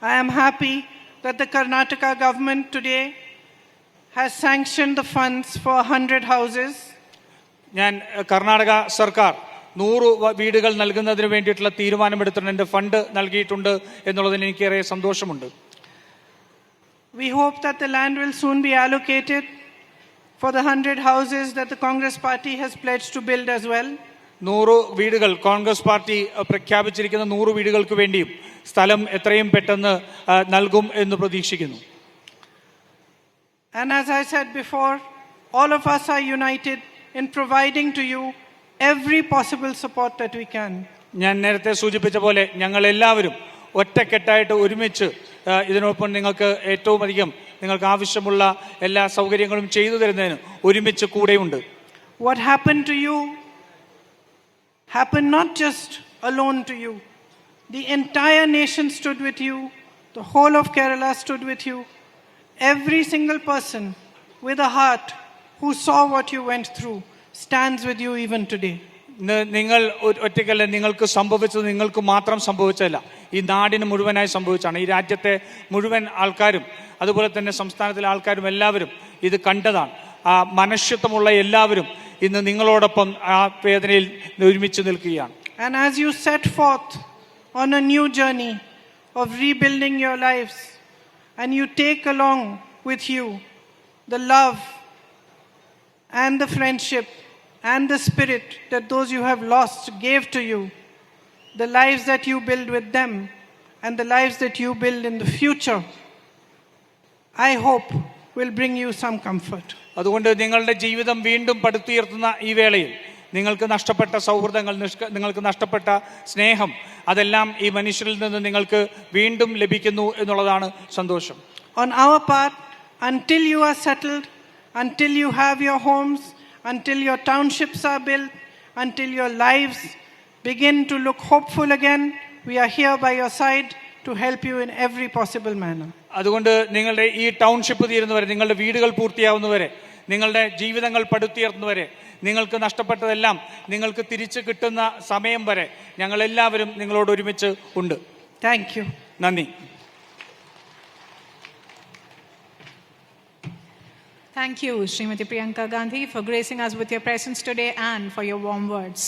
I am happy that the Karnataka government today has sanctioned the funds for 100 houses. ഞാൻ കർണാടക സർക്കാർ 100 വീടുകൾ നൽകുന്നതിന് വേണ്ടിയിട്ടുള്ള തീരുമാനമെടുത്തിട്ടുണ്ട്, ഫണ്ട് നൽകിയിട്ടുണ്ട് എന്നുള്ളതിന് എനിക്കേറെ സന്തോഷമുണ്ട്. We hope that the land will soon be allocated for the 100 houses that the Congress party has pledged to build as well. 100 വീടുകൾ Congress party പ്രഖ്യാപിച്ചിരിക്കുന്ന 100 വീടുകൾക്ക് വേണ്ടിയും സ്ഥലം എത്രയും പെട്ടെന്ന് നൽകും എന്ന് പ്രതീക്ഷിക്കുന്നു. And as I said before, all of us are united in providing to you every possible support that we can. ഞാൻ നേരത്തെ സൂചിപ്പിച്ച പോലെ ഞങ്ങൾ എല്ലാവരും ഒറ്റക്കെട്ടായിട്ട് ഒരുമിച്ച് ഇതിനൊപ്പം നിങ്ങൾക്ക് ഏറ്റവും അധികം നിങ്ങൾക്ക് ആവശ്യമുള്ള എല്ലാ സൗകര്യങ്ങളും ചെയ്തു തരുന്നതിന് ഒരുമിച്ച് കൂടെയുണ്ട്. What happened to you happened not just alone to you. The entire nation stood with you. The whole of Kerala stood with you. Every single person with a heart who saw what you went through stands with you even today. നിങ്ങൾ ഒറ്റയ്ക്കല്ല, നിങ്ങൾക്ക് സംഭവിച്ചത് നിങ്ങൾക്ക് മാത്രം സംഭവിച്ചതല്ല, ഈ നാടിന് മുഴുവനായി സംഭവിച്ചാണ്. ഈ രാജ്യത്തെ മുഴുവൻ ആൾക്കാരും അതുപോലെ തന്നെ സംസ്ഥാനത്തിലെ ആൾക്കാരും എല്ലാവരും ഇത് കണ്ടതാണ്. ആ മനുഷ്യത്വമുള്ള എല്ലാവരും ഇന്ന് നിങ്ങളോടൊപ്പം ആ വേദനയിൽ ഒരുമിച്ച് നിൽക്കുകയാണ്. And as you set forth on a new journey of rebuilding your lives, and you take along with you the love and the friendship and the spirit that those you have lost gave to you, the lives that you build with them and the lives that you build in the future, I hope will bring you some comfort. അതുകൊണ്ട് നിങ്ങളുടെ ജീവിതം വീണ്ടും പടുത്തുയർത്തുന്ന ഈ വേളയിൽ നിങ്ങൾക്ക് നഷ്ടപ്പെട്ട സൗഹൃദങ്ങൾ, നിങ്ങൾക്ക് നഷ്ടപ്പെട്ട സ്നേഹം, അതെല്ലാം ഈ മനുഷ്യരിൽ നിന്ന് നിങ്ങൾക്ക് വീണ്ടും ലഭിക്കുന്നു എന്നുള്ളതാണ് സന്തോഷം. On our part, until you are settled, until you have your homes, until your townships are built, until your lives begin to look hopeful again, we are here by your side to help you in every possible manner. അതുകൊണ്ട് നിങ്ങളുടെ ഈ township തീരുന്നവരെ, നിങ്ങളുടെ വീടുകൾ പൂർത്തിയാവുന്നവരെ, നിങ്ങളുടെ ജീവിതങ്ങൾ പടുത്തുയർത്തുന്നവരെ, നിങ്ങൾക്ക് നഷ്ടപ്പെട്ടതെല്ലാം നിങ്ങൾക്ക് തിരിച്ചു കിട്ടുന്ന സമയം വരെ ഞങ്ങൾ എല്ലാവരും നിങ്ങളോട് ഒരുമിച്ച് ഉണ്ട്. Thank you. നന്ദി. Thank you, Srimati Priyanka Gandhi, for gracing us with your presence today and for your warm words.